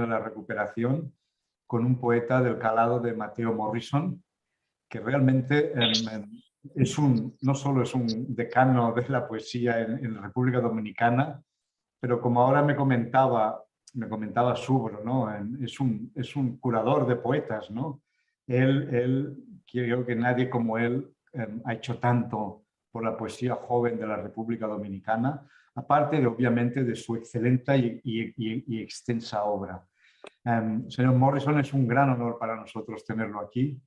de la recuperación con un poeta del calado de Mateo Morrison, que realmente no solo es un decano de la poesía en la República Dominicana, pero como ahora me comentaba Subro, ¿no? Es un curador de poetas, ¿no? Creo que nadie como él ha hecho tanto por la poesía joven de la República Dominicana, aparte de, obviamente, de su excelente y extensa obra. Señor Morrison, es un gran honor para nosotros tenerlo aquí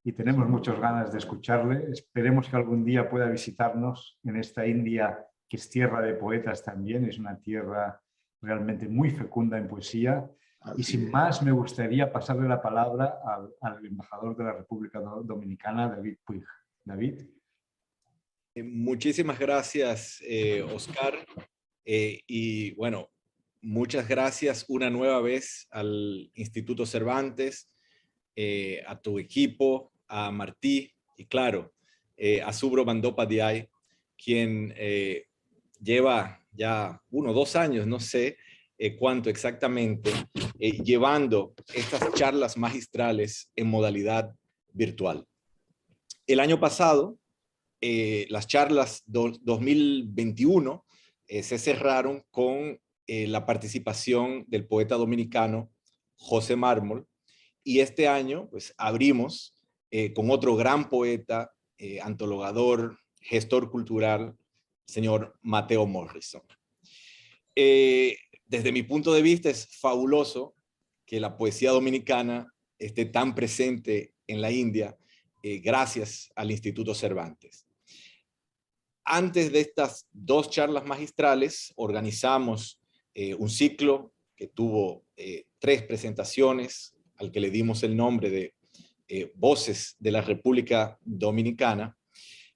y tenemos muchas ganas de escucharle. Esperemos que algún día pueda visitarnos en esta India, que es tierra de poetas también, es una tierra realmente muy fecunda en poesía. Y sin más, me gustaría pasarle la palabra al embajador de la República Dominicana, David Puig. David. Muchísimas gracias, Oscar. Y bueno, muchas gracias una nueva vez al Instituto Cervantes, a tu equipo, a Martí y claro, a Subro Bandopadiay, quien lleva ya 1 o 2 años, no sé cuánto exactamente, llevando estas charlas magistrales en modalidad virtual. El año pasado, las charlas 2021 se cerraron con la participación del poeta dominicano José Mármol, y este año pues abrimos con otro gran poeta, antologador, gestor cultural, señor Mateo Morrison. Desde mi punto de vista es fabuloso que la poesía dominicana esté tan presente en la India, gracias al Instituto Cervantes. Antes de estas 2 charlas magistrales, organizamos un ciclo que tuvo 3 presentaciones, al que le dimos el nombre de Voces de la República Dominicana.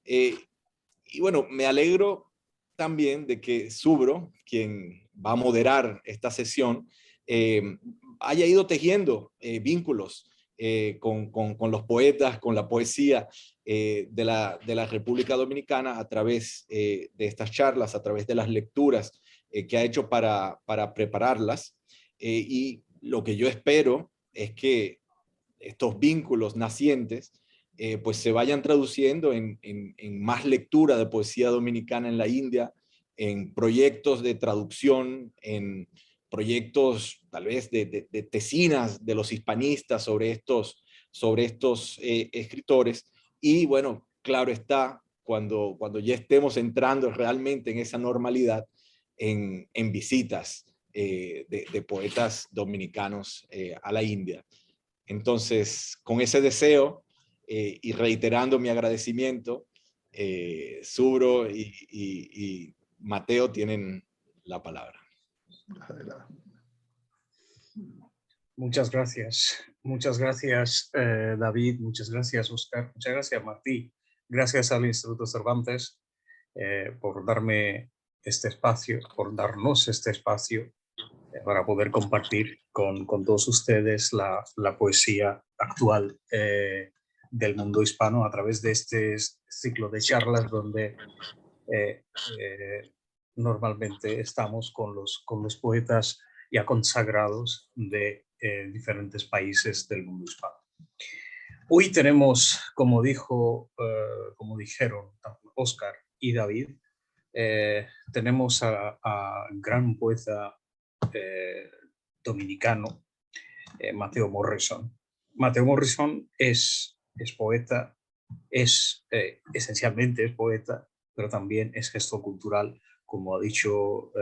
Y bueno, me alegro también de que Subro, quien va a moderar esta sesión, haya ido tejiendo vínculos con los poetas, con la poesía de la República Dominicana a través de estas charlas, a través de las lecturas que ha hecho para prepararlas. Y lo que yo espero es que estos vínculos nacientes pues se vayan traduciendo en más lectura de poesía dominicana en la India, en proyectos de traducción, en proyectos tal vez de tesinas de los hispanistas sobre estos escritores. Y bueno, claro está, cuando ya estemos entrando realmente en esa normalidad, en visitas de poetas dominicanos a la India. Entonces, con ese deseo y reiterando mi agradecimiento, Subro y Mateo tienen la palabra. Muchas gracias, David, muchas gracias, Oscar, muchas gracias, Martí. Gracias al Instituto Cervantes por darme este espacio, por darnos este espacio para poder compartir con todos ustedes la poesía actual del mundo hispano a través de este ciclo de charlas donde normalmente estamos con los poetas ya consagrados de diferentes países del mundo hispano. Hoy tenemos, como dijeron Oscar y David, tenemos a gran poeta dominicano, Mateo Morrison. Mateo Morrison es poeta, esencialmente es poeta, pero también es gestor cultural, como han dicho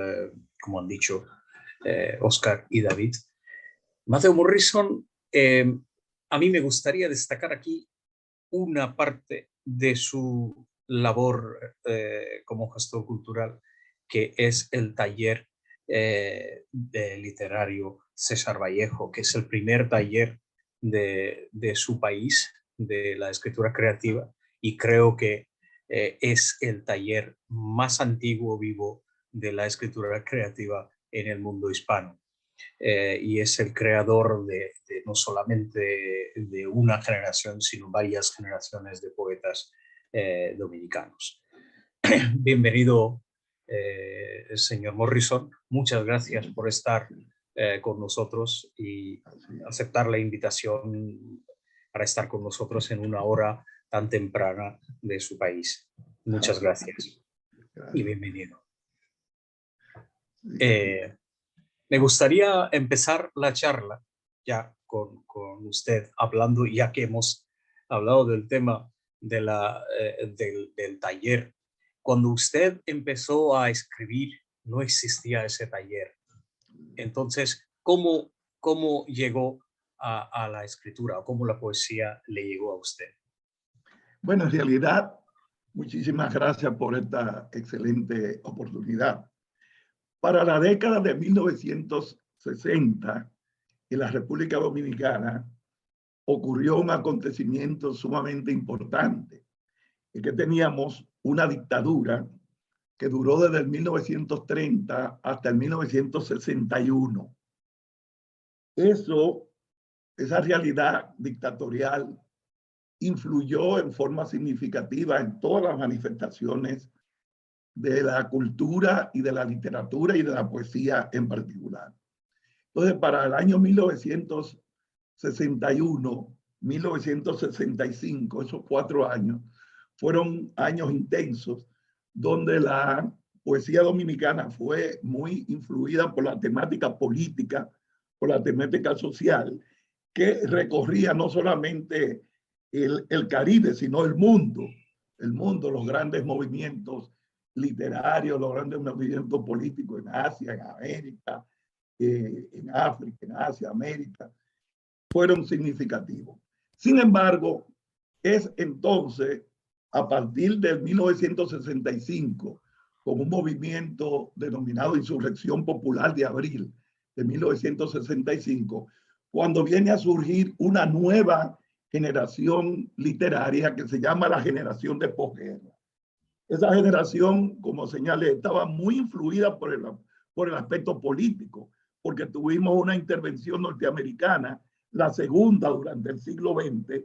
Oscar y David. Mateo Morrison, a mí me gustaría destacar aquí una parte de su labor como gestor cultural, que es el taller de literario César Vallejo, que es el primer taller de su país, de la escritura creativa, y creo que es el taller más antiguo vivo de la escritura creativa en el mundo hispano. Y es el creador de no solamente de una generación, sino varias generaciones de poetas dominicanos. Bienvenido, señor Morrison. Muchas gracias por estar con nosotros y aceptar la invitación para estar con nosotros en una hora tan temprana de su país. Muchas gracias y bienvenido. Me gustaría empezar la charla ya con usted hablando, ya que hemos hablado del tema de del taller. Cuando usted empezó a escribir, no existía ese taller. Entonces, ¿cómo llegó a la escritura o cómo la poesía le llegó a usted? Bueno, en realidad, muchísimas gracias por esta excelente oportunidad. Para la década de 1960, en la República Dominicana, ocurrió un acontecimiento sumamente importante, y que teníamos una dictadura que duró desde el 1930 hasta el 1961. Esa realidad dictatorial influyó en forma significativa en todas las manifestaciones de la cultura y de la literatura y de la poesía en particular. Entonces, para el año 1961, 1965, esos 4 años, fueron años intensos donde la poesía dominicana fue muy influida por la temática política, por la temática social, que recorría no solamente el Caribe, sino el mundo, los grandes movimientos literarios, los grandes movimientos políticos en Asia, en América, en África, en Asia, América, fueron significativos. Sin embargo, es entonces, a partir del 1965, con un movimiento denominado Insurrección Popular de Abril de 1965, cuando viene a surgir una nueva generación literaria que se llama la generación de posguerra. Esa generación, como señalé, estaba muy influida por el aspecto político, porque tuvimos una intervención norteamericana, la segunda durante el siglo XX,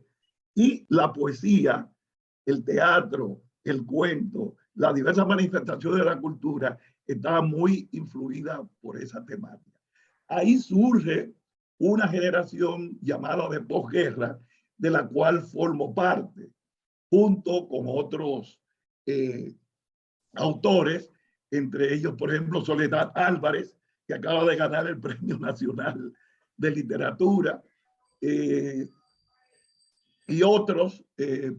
y la poesía, el teatro, el cuento, las diversas manifestaciones de la cultura estaban muy influidas por esa temática. Ahí surge una generación llamada de posguerra, de la cual formo parte, junto con otros autores, entre ellos, por ejemplo, Soledad Álvarez, que acaba de ganar el Premio Nacional de Literatura, y otros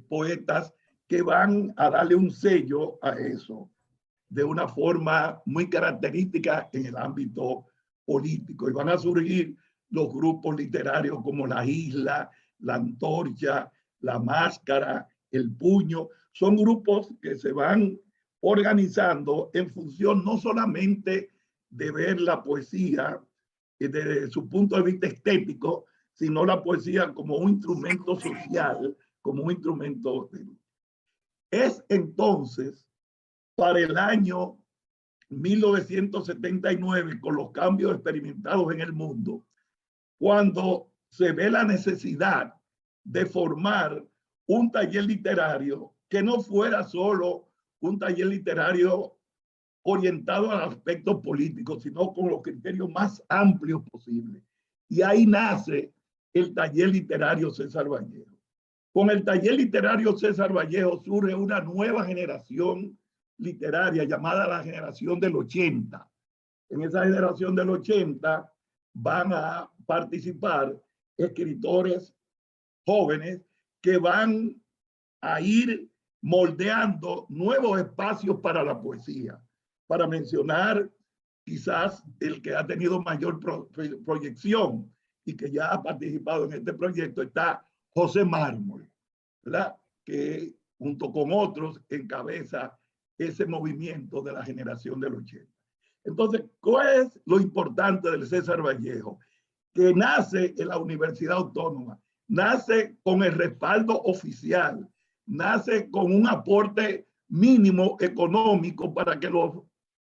poetas que van a darle un sello a eso de una forma muy característica en el ámbito político. Y van a surgir los grupos literarios como La Isla, La Antorcha, La Máscara, El Puño. Son grupos que se van organizando en función no solamente de ver la poesía desde su punto de vista estético, sino la poesía como un instrumento social, como un instrumento. Es entonces, para el año 1979, con los cambios experimentados en el mundo, cuando se ve la necesidad de formar un taller literario que no fuera solo un taller literario orientado al aspecto político, sino con los criterios más amplios posibles. Y ahí nace el taller literario César Vallejo. Con el taller literario César Vallejo surge una nueva generación literaria llamada la generación del 80. En esa generación del 80 van a participar escritores jóvenes que van a ir moldeando nuevos espacios para la poesía. Para mencionar quizás el que ha tenido mayor proyección y que ya ha participado en este proyecto está José Mármol, ¿verdad? Que junto con otros encabeza ese movimiento de la generación del 80. Entonces, ¿cuál es lo importante del César Vallejo? Que nace en la Universidad Autónoma, nace con el respaldo oficial, nace con un aporte mínimo económico para que los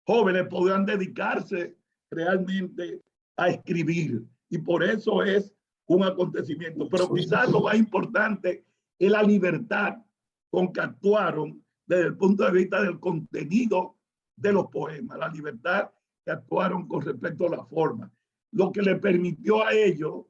jóvenes puedan dedicarse realmente a escribir. Y por eso es un acontecimiento. Pero quizás lo más importante es la libertad con que actuaron desde el punto de vista del contenido de los poemas, la libertad que actuaron con respecto a la forma, lo que le permitió a ellos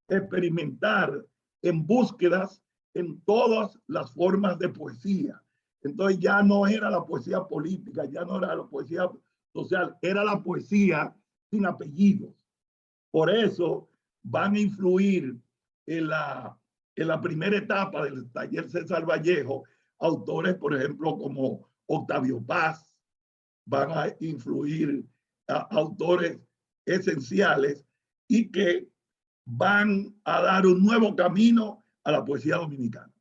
experimentar en búsquedas en todas las formas de poesía. Entonces ya no era la poesía política, ya no era la poesía social, era la poesía sin apellidos. Por eso van a influir en la primera etapa del taller César Vallejo autores, por ejemplo, como Octavio Paz, van a influir a autores esenciales y que van a dar un nuevo camino a la poesía dominicana.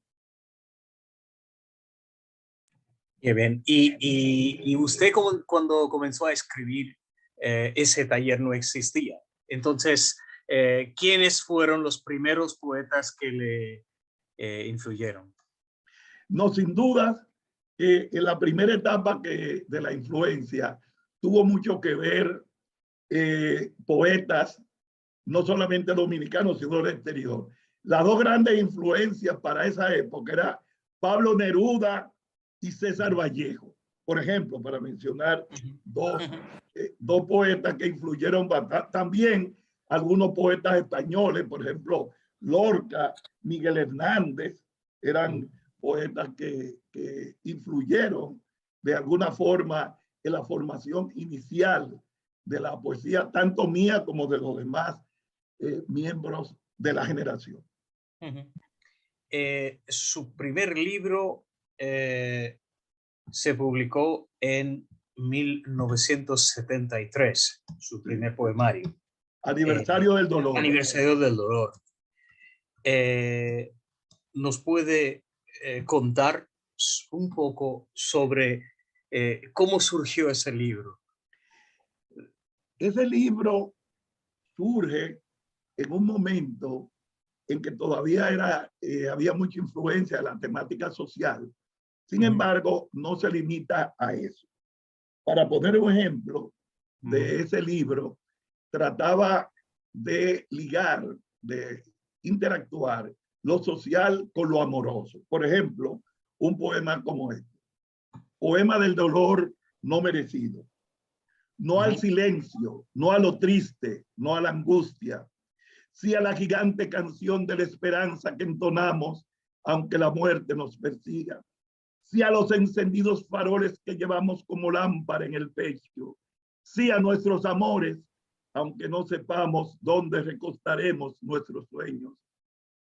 Qué bien. Y usted cuando comenzó a escribir, ese taller no existía. Entonces, ¿quiénes fueron los primeros poetas que le influyeron? No, sin duda, en la primera etapa de la influencia tuvo mucho que ver poetas, no solamente dominicanos, sino del exterior. Las dos grandes influencias para esa época eran Pablo Neruda y César Vallejo, por ejemplo, para mencionar dos poetas que influyeron bastante. También algunos poetas españoles, por ejemplo, Lorca, Miguel Hernández, eran poetas que influyeron de alguna forma en la formación inicial de la poesía, tanto mía como de los demás miembros de la generación. Su primer libro se publicó en 1973, su primer poemario. Aniversario del dolor. Aniversario del dolor. ¿Nos puede contar un poco sobre cómo surgió ese libro? Ese libro surge en un momento en que todavía había mucha influencia de la temática social. Sin embargo, no se limita a eso. Para poner un ejemplo de ese libro, trataba de ligar, de interactuar lo social con lo amoroso. Por ejemplo, un poema como este. Poema del dolor no merecido. No al silencio, no a lo triste, no a la angustia, sí a la gigante canción de la esperanza que entonamos, aunque la muerte nos persiga, sí a los encendidos faroles que llevamos como lámpara en el pecho, sí a nuestros amores, aunque no sepamos dónde recostaremos nuestros sueños.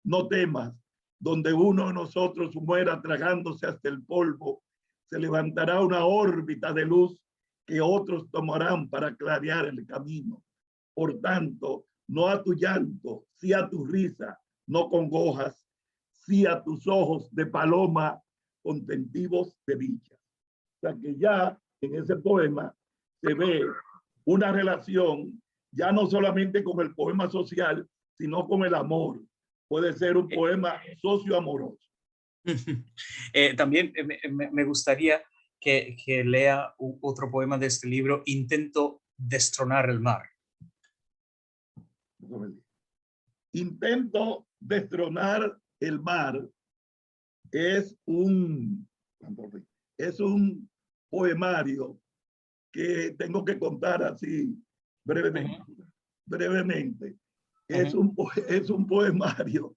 No temas, donde uno de nosotros muera tragándose hasta el polvo, se levantará una órbita de luz que otros tomarán para clarear el camino. Por tanto, no a tu llanto, sí a tu risa, no congojas, sí a tus ojos de paloma contentivos de dicha. O sea que ya en ese poema se ve una relación ya no solamente con el poema social, sino con el amor. Puede ser un poema socioamoroso. También me gustaría que lea otro poema de este libro, Intento destronar el mar. Intento destronar el mar es un poemario que tengo que contar así brevemente. Es un poemario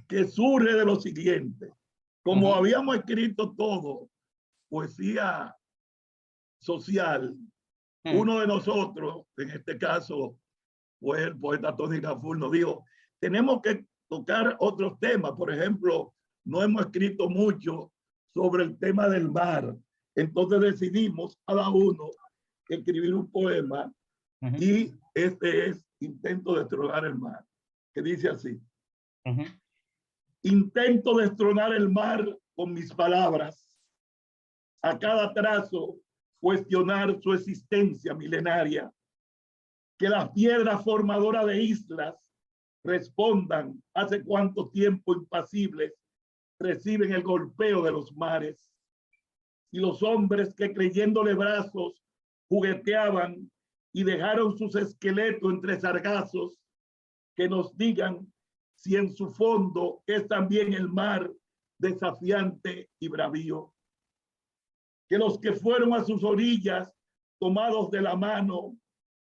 que surge de lo siguiente. Como habíamos escrito todo, poesía social, uno de nosotros, en este caso, fue el poeta Tony Gafur, nos dijo, tenemos que tocar otros temas. Por ejemplo, no hemos escrito mucho sobre el tema del mar. Entonces decidimos cada uno escribir un poema y este es Intento destronar el mar, que dice así. Intento destronar el mar con mis palabras. A cada trazo cuestionar su existencia milenaria. Que las piedras formadoras de islas respondan hace cuánto tiempo impasibles reciben el golpeo de los mares. Y los hombres que creyéndole brazos jugueteaban y dejaron sus esqueletos entre sargazos, que nos digan si en su fondo es también el mar desafiante y bravío. Que los que fueron a sus orillas tomados de la mano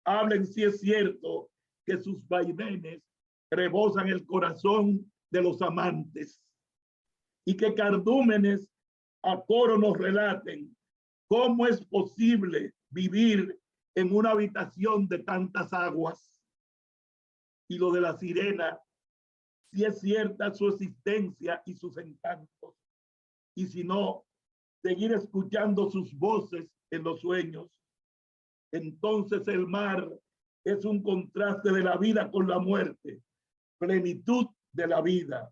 hablen si es cierto que sus vaivenes rebosan el corazón de los amantes y que cardúmenes a coro nos relaten cómo es posible vivir en una habitación de tantas aguas. Y lo de la sirena, si es cierta su existencia y sus encantos, y si no, seguir escuchando sus voces en los sueños. Entonces el mar es un contraste de la vida con la muerte, plenitud de la vida.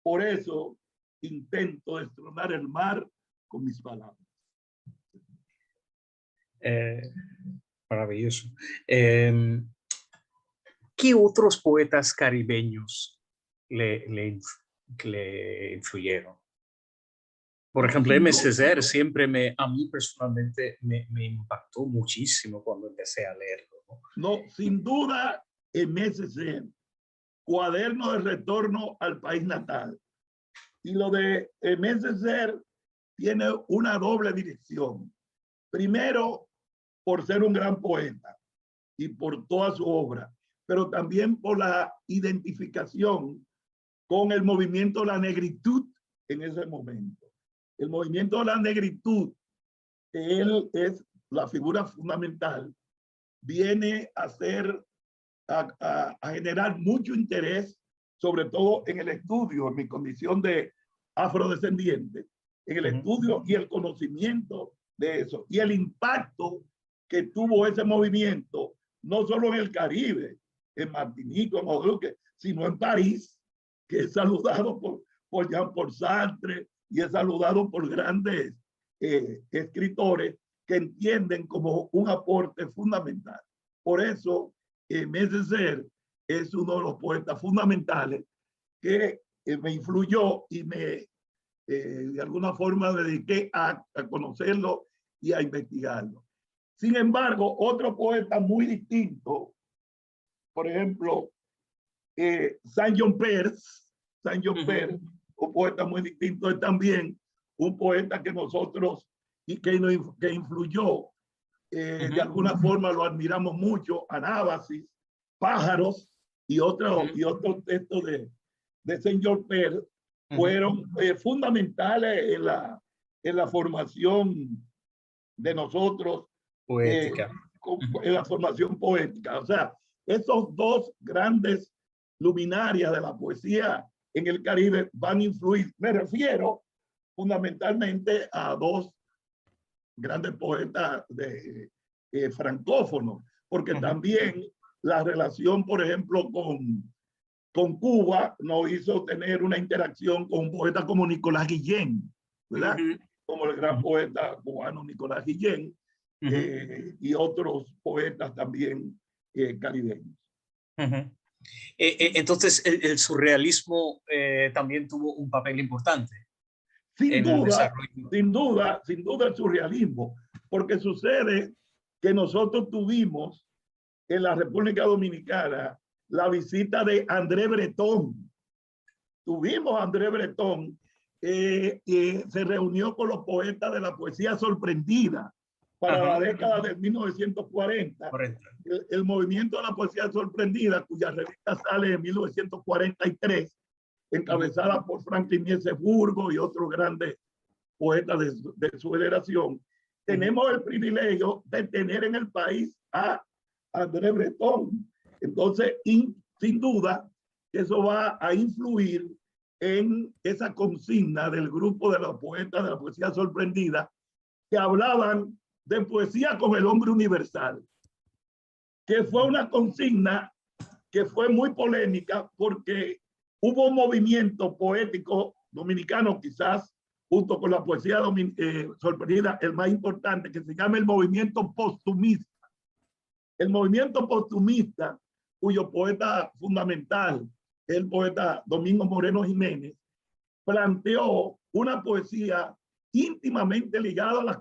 Por eso intento destronar el mar con mis palabras. Maravilloso. ¿Qué otros poetas caribeños le influyeron? Por ejemplo, M. Césaire siempre a mí personalmente me impactó muchísimo cuando empecé a leerlo, ¿no? No, sin duda, M. Césaire, Cuaderno de retorno al país natal. Y lo de M. Césaire tiene una doble dirección. Primero, por ser un gran poeta y por toda su obra, pero también por la identificación con el movimiento de la negritud en ese momento. El movimiento de la negritud, que él es la figura fundamental, viene a generar mucho interés, sobre todo en el estudio, en mi condición de afrodescendiente, en el estudio y el conocimiento de eso, y el impacto que tuvo ese movimiento, no solo en el Caribe, en Martinica, en Guadalupe, sino en París, que es saludado por Jean-Paul Sartre y es saludado por grandes escritores que entienden como un aporte fundamental. Por eso, M. Césaire es uno de los poetas fundamentales que me influyó y me, de alguna forma, dediqué a conocerlo y a investigarlo. Sin embargo, otro poeta muy distinto, por ejemplo, Saint-Jean Pers, un poeta muy distinto, es también un poeta que nosotros y que influyó, de alguna forma lo admiramos mucho, Anábasis, Pájaros y otros textos de Saint-Jean Pers fueron fundamentales en la formación de nosotros, poética. En la formación poética. O sea, esos dos grandes luminarias de la poesía en el Caribe van a influir. Me refiero fundamentalmente a dos grandes poetas francófonos, porque también la relación, por ejemplo, con Cuba nos hizo tener una interacción con un poeta como Nicolás Guillén, ¿verdad? Como el gran poeta cubano Nicolás Guillén, y otros poetas también caribeños. Entonces, el surrealismo también tuvo un papel importante. Sin duda el surrealismo, porque sucede que nosotros tuvimos en la República Dominicana la visita de André Breton. Tuvimos a André Breton, que se reunió con los poetas de la poesía sorprendida para la década de 1940. El movimiento de la poesía sorprendida, cuya revista sale en 1943, encabezada por Franklin Miesburgo y otros grandes poetas de su generación. Tenemos el privilegio de tener en el país a André Breton. Entonces, sin duda, eso va a influir en esa consigna del grupo de los poetas de la poesía sorprendida, que hablaban de poesía con el hombre universal, que fue una consigna que fue muy polémica porque hubo un movimiento poético dominicano, quizás junto con la poesía sorprendida, el más importante, que se llama el movimiento postumista. El movimiento postumista, cuyo poeta fundamental es el poeta Domingo Moreno Jiménez, planteó una poesía íntimamente ligada a las